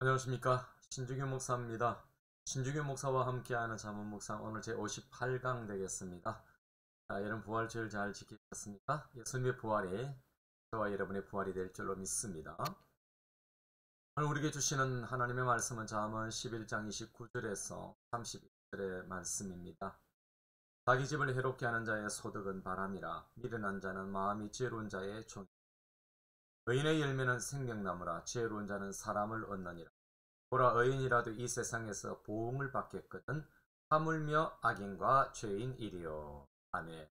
안녕하십니까, 신중규 목사입니다. 신중규 목사와 함께하는 잠언 묵상, 오늘 제 58강 되겠습니다. 여러분 부활주일 잘 지키셨습니까? 예수님의 부활이 저와 여러분의 부활이 될 줄로 믿습니다. 오늘 우리에게 주시는 하나님의 말씀은 잠언 11장 29절에서 31절의 말씀입니다. 자기 집을 해롭게 하는 자의 소득은 바람이라, 미련한 자는 마음이 지혜로운 자의 종이라. 의인의 열매는 생명나무라, 지혜로운 자는 사람을 얻느니라. 보라, 의인이라도 이 세상에서 보응을 받겠거든 하물며 악인과 죄인이리요. 아멘.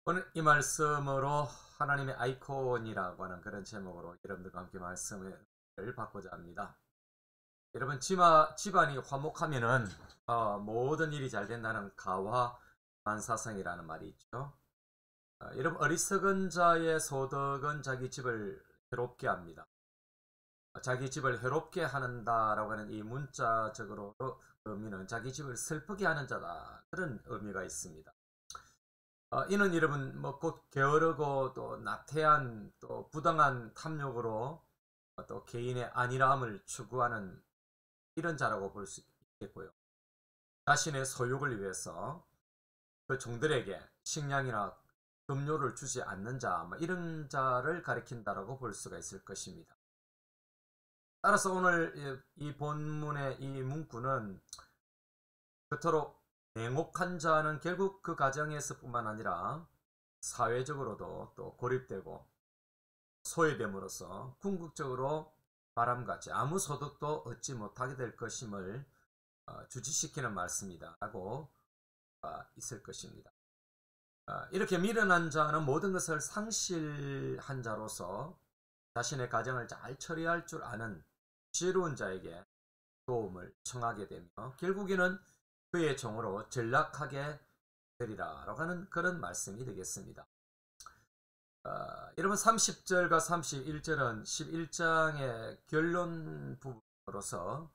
오늘 이 말씀으로 하나님의 아이콘이라고 하는 그런 제목으로 여러분들과 함께 말씀을 받고자 합니다. 여러분, 집안이 화목하면은 모든 일이 잘 된다는 가화만사성이라는 말이 있죠. 여러분, 어리석은 자의 소득은 자기 집을 해롭게 합니다. 자기 집을 해롭게 하는다라고 하는 이 문자적으로 의미는 자기 집을 슬프게 하는 자다, 그런 의미가 있습니다. 이는 여러분 곧 게으르고 또 나태한 또 부당한 탐욕으로 또 개인의 안일함을 추구하는 이런 자라고 볼 수 있겠고요. 자신의 소욕을 위해서 그 종들에게 식량이나 급료를 주지 않는 자, 이런 자를 가리킨다라고 볼 수가 있을 것입니다. 따라서 오늘 이 본문의 이 문구는 그토록 냉혹한 자는 결국 그 가정에서 뿐만 아니라 사회적으로도 또 고립되고 소외됨으로써 궁극적으로 바람같이 아무 소득도 얻지 못하게 될 것임을 주지시키는 말씀이다 라고 있을 것입니다. 이렇게 미련한 자는 모든 것을 상실한 자로서 자신의 가정을 잘 처리할 줄 아는 지혜로운 자에게 도움을 청하게 되며 결국에는 그의 종으로 전락하게 되리라 라고 하는 그런 말씀이 되겠습니다. 여러분, 30절과 31절은 11장의 결론 부분으로서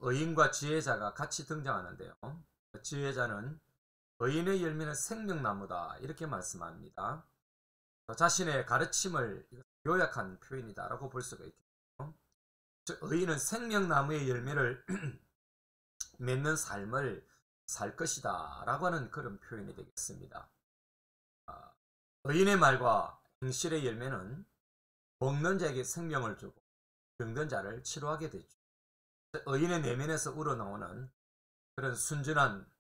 의인과 지혜자가 같이 등장하는데요. 지혜자는 의인의 열매는 생명나무다, 이렇게 말씀합니다. 자신의 가르침을 요약한 표현이다 라고 볼 수가 있겠죠. 즉, 의인은 생명나무의 열매를 맺는 삶을 살 것이다 라고 하는 그런 표현이 되겠습니다. 의인의 말과 행실의 열매는 먹는 자에게 생명을 주고 병든 자를 치료하게 되죠. 의인의 내면에서 우러나오는 그런 순진한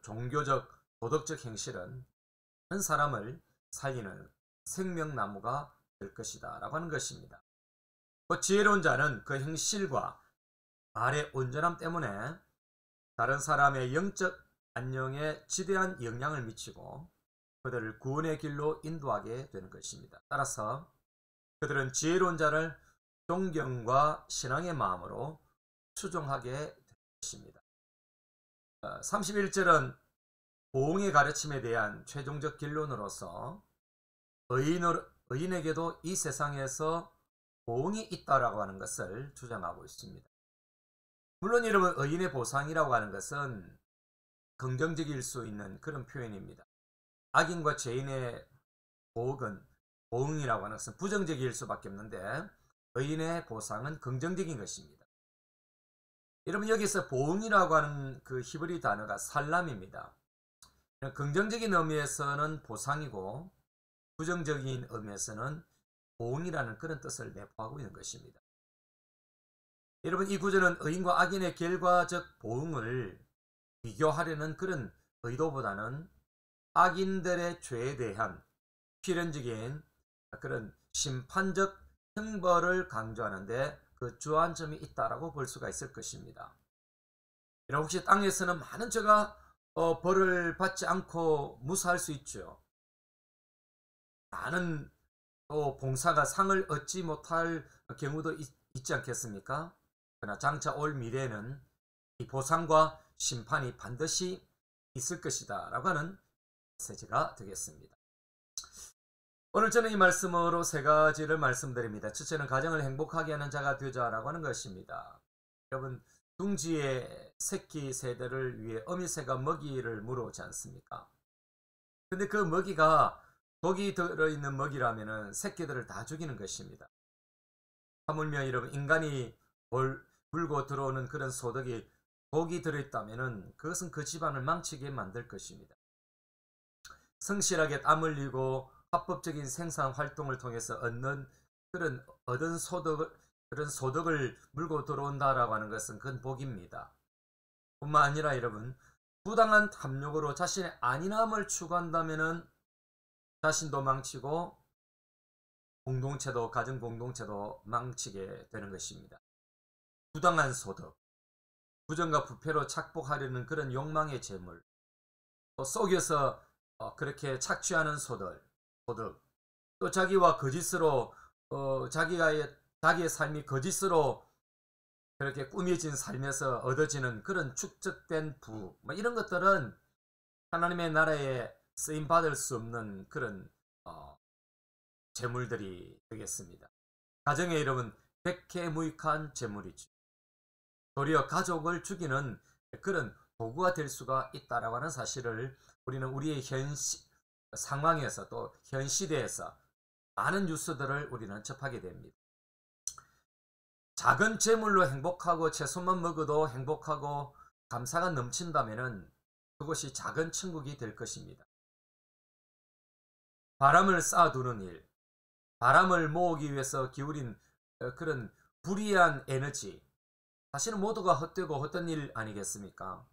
종교적 도덕적 행실은 한 사람을 살리는 생명나무가 될 것이다 라고 하는 것입니다. 지혜로운 자는 그 행실과 말의 온전함 때문에 다른 사람의 영적 안녕에 지대한 영향을 미치고 그들을 구원의 길로 인도하게 되는 것입니다. 따라서 그들은 지혜로운 자를 존경과 신앙의 마음으로 추종하게 될 것입니다. 31절은 보응의 가르침에 대한 최종적 결론으로서 의인에게도 이 세상에서 보응이 있다라고 하는 것을 주장하고 있습니다. 물론 여러분, 의인의 보상이라고 하는 것은 긍정적일 수 있는 그런 표현입니다. 악인과 죄인의 보응이라고 하는 것은 부정적일 수밖에 없는데 의인의 보상은 긍정적인 것입니다. 여러분, 여기서 보응이라고 하는 그 히브리 단어가 살람입니다. 긍정적인 의미에서는 보상이고 부정적인 의미에서는 보응이라는 그런 뜻을 내포하고 있는 것입니다. 여러분, 이 구절은 의인과 악인의 결과적 보응을 비교하려는 그런 의도보다는 악인들의 죄에 대한 필연적인 그런 심판적 형벌을 강조하는데 그 주안점이 있다라고 볼 수가 있을 것입니다. 여러분, 혹시 땅에서는 많은 죄가 벌을 받지 않고 무사할 수 있죠. 많은 또 봉사가 상을 얻지 못할 경우도 있지 않겠습니까? 그러나 장차 올 미래에는 이 보상과 심판이 반드시 있을 것이다 라고 하는 메시지가 되겠습니다. 오늘 저는 이 말씀으로 세 가지를 말씀드립니다. 첫째는 가정을 행복하게 하는 자가 되자 라고 하는 것입니다. 여러분, 둥지의 새끼 새들을 위해 어미새가 먹이를 물어오지 않습니까? 근데 그 먹이가 독이 들어있는 먹이라면은 새끼들을 다 죽이는 것입니다. 하물며 여러분, 인간이 물고 들어오는 그런 소득이 복이 들어있다면은 그것은 그 집안을 망치게 만들 것입니다. 성실하게 땀 흘리고 합법적인 생산 활동을 통해서 얻은 소득을 물고 들어온다라고 하는 것은 그건 복입니다. 뿐만 아니라 여러분, 부당한 탐욕으로 자신의 안일함을 추구한다면은 자신도 망치고 공동체도, 가정 공동체도 망치게 되는 것입니다. 부당한 소득, 부정과 부패로 착복하려는 그런 욕망의 재물, 또 속여서 그렇게 착취하는 소득, 또 자기와 거짓으로 자기의 삶이 거짓으로 그렇게 꾸며진 삶에서 얻어지는 그런 축적된 부, 이런 것들은 하나님의 나라에 쓰임 받을 수 없는 그런 재물들이 되겠습니다. 가정의 이름은 백해무익한 재물이죠. 도리어 가족을 죽이는 그런 도구가 될 수가 있다라고 하는 사실을 우리는 우리의 현 상황에서 또 현 시대에서 많은 뉴스들을 우리는 접하게 됩니다. 작은 재물로 행복하고 채소만 먹어도 행복하고 감사가 넘친다면은 그것이 작은 천국이 될 것입니다. 바람을 쌓아두는 일, 바람을 모으기 위해서 기울인 그런 불이한 에너지, 사실은 모두가 헛되고 헛된 일 아니겠습니까?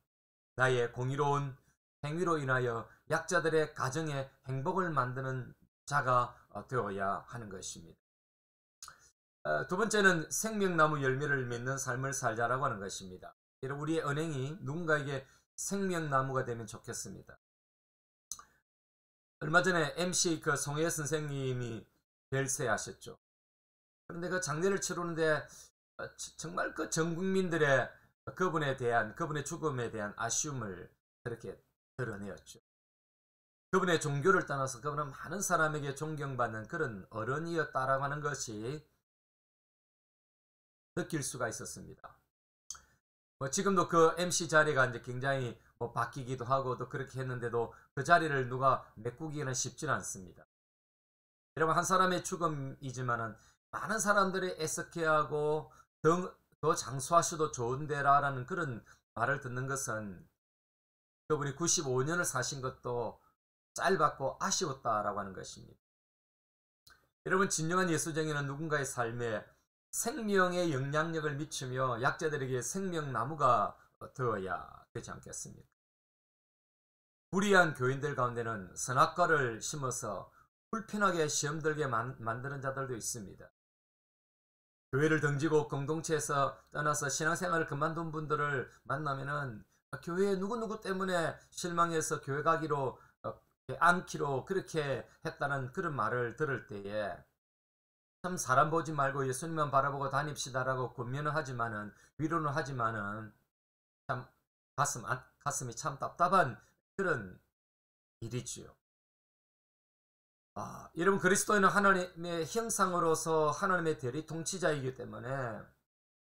나의 공의로운 행위로 인하여 약자들의 가정에 행복을 만드는 자가 되어야 하는 것입니다. 두 번째는 생명나무 열매를 맺는 삶을 살자라고 하는 것입니다. 여러분, 우리의 언행이 누군가에게 생명나무가 되면 좋겠습니다. 얼마 전에 MC 그 송혜 선생님이 별세하셨죠. 그런데 그 장례를 치르는데 정말 그 전 국민들의 그분의 죽음에 대한 아쉬움을 그렇게 드러내었죠. 그분의 종교를 떠나서 그분은 많은 사람에게 존경받는 그런 어른이었다라고 하는 것이 느낄 수가 있었습니다. 지금도 그 MC 자리가 이제 굉장히 바뀌기도 하고 또 그렇게 했는데도 그 자리를 누가 메꾸기는 쉽지는 않습니다. 여러분, 한 사람의 죽음이지만은 많은 사람들이 애석해하고 더 장수하셔도 좋은데라는 그런 말을 듣는 것은 그분이 95년을 사신 것도 짧았고 아쉬웠다라고 하는 것입니다. 여러분, 진정한 예수쟁이는 누군가의 삶에 생명의 영향력을 미치며 약자들에게 생명나무가 되어야 되지 않겠습니까? 불의한 교인들 가운데는 선악과를 심어서 불편하게 시험 들게 만드는 자들도 있습니다. 교회를 등지고 공동체에서 떠나서 신앙생활을 그만둔 분들을 만나면은 교회 누구누구 때문에 실망해서 교회 가기로 않기로 그렇게 했다는 그런 말을 들을 때에 참 사람 보지 말고 예수님만 바라보고 다닙시다라고 권면을 하지만은, 위로는 하지만은 참 가슴이 참 답답한 그런 일이지요. 여러분, 그리스도인은 하나님의 형상으로서 하나님의 대리 통치자이기 때문에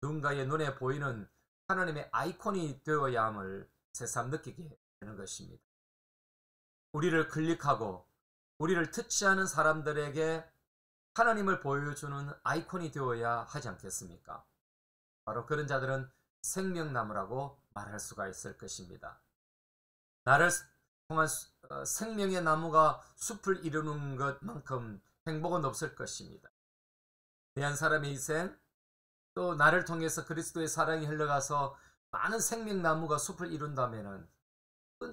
누군가의 눈에 보이는 하나님의 아이콘이 되어야 함을 새삼 느끼게 되는 것입니다. 우리를 클릭하고 우리를 터치하는 사람들에게 하나님을 보여주는 아이콘이 되어야 하지 않겠습니까? 바로 그런 자들은 생명나무라고 말할 수가 있을 것입니다. 나를 통한 생명의 나무가 숲을 이루는 것만큼 행복은 없을 것입니다. 내 한 사람의 인생, 또 나를 통해서 그리스도의 사랑이 흘러가서 많은 생명나무가 숲을 이룬다면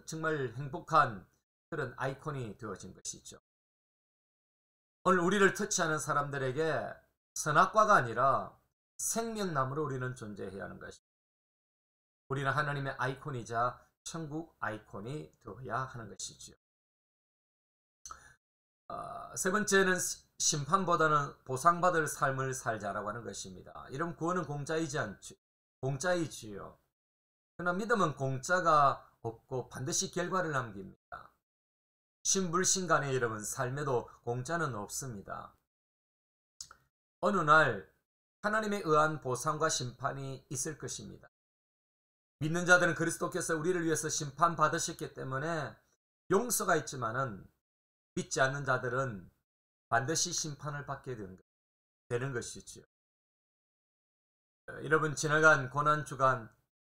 정말 행복한 그런 아이콘이 되어진 것이죠. 오늘 우리를 터치하는 사람들에게 선악과가 아니라 생명나무로 우리는 존재해야 하는 것입니다. 우리는 하나님의 아이콘이자 천국 아이콘이 되어야 하는 것이죠. 세 번째는 심판보다는 보상받을 삶을 살자라고 하는 것입니다. 이런 구원은 공짜이지요. 그러나 믿음은 공짜가 없고 반드시 결과를 남깁니다. 신불신간의 여러분, 삶에도 공짜는 없습니다. 어느 날 하나님에 의한 보상과 심판이 있을 것입니다. 믿는 자들은 그리스도께서 우리를 위해서 심판받으셨기 때문에 용서가 있지만은, 믿지 않는 자들은 반드시 심판을 받게 되는 것이죠. 여러분 지나간 고난주간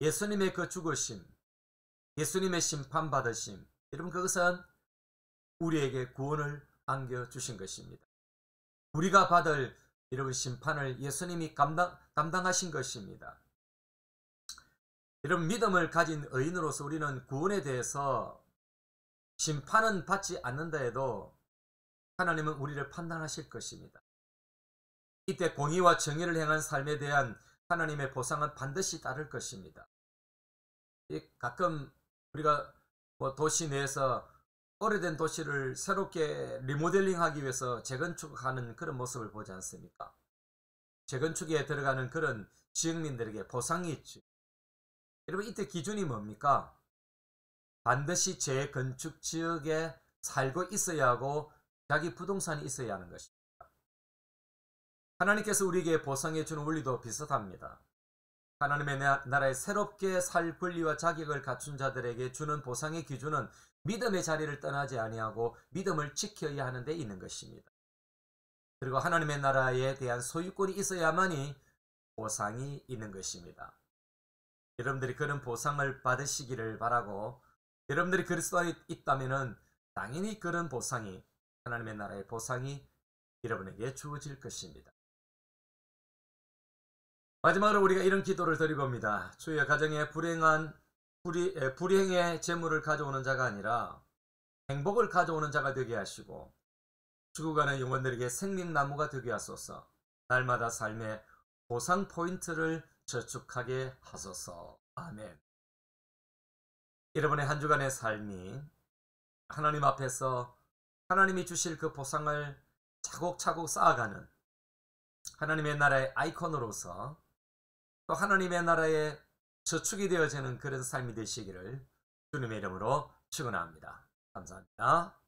예수님의 그 죽으심, 예수님의 심판받으심, 여러분 그것은 우리에게 구원을 안겨주신 것입니다. 우리가 받을 여러분 심판을 예수님이 담당하신 것입니다. 여러분 믿음을 가진 의인으로서 우리는 구원에 대해서 심판은 받지 않는다 해도 하나님은 우리를 판단하실 것입니다. 이때 공의와 정의를 행한 삶에 대한 하나님의 보상은 반드시 따를 것입니다. 가끔 우리가 도시 내에서 오래된 도시를 새롭게 리모델링하기 위해서 재건축하는 그런 모습을 보지 않습니까? 재건축에 들어가는 그런 지역민들에게 보상이 있죠. 여러분 이때 기준이 뭡니까? 반드시 재건축 지역에 살고 있어야 하고 자기 부동산이 있어야 하는 것입니다. 하나님께서 우리에게 보상해 주는 원리도 비슷합니다. 하나님의 나라에 새롭게 살 권리와 자격을 갖춘 자들에게 주는 보상의 기준은 믿음의 자리를 떠나지 아니하고 믿음을 지켜야 하는 데 있는 것입니다. 그리고 하나님의 나라에 대한 소유권이 있어야만이 보상이 있는 것입니다. 여러분들이 그런 보상을 받으시기를 바라고, 여러분들이 그리스도 안에 있다면 당연히 그런 보상이, 하나님의 나라의 보상이 여러분에게 주어질 것입니다. 마지막으로 우리가 이런 기도를 드리고입니다. 주여 가정에 불행의 재물을 가져오는 자가 아니라 행복을 가져오는 자가 되게 하시고 죽어가는 영혼들에게 생명나무가 되게 하소서. 날마다 삶의 보상 포인트를 저축하게 하소서. 아멘. 여러분의 한 주간의 삶이 하나님 앞에서 하나님이 주실 그 보상을 차곡차곡 쌓아가는 하나님의 나라의 아이콘으로서 또 하나님의 나라의 저축이 되어지는 그런 삶이 되시기를 주님의 이름으로 축원합니다. 감사합니다.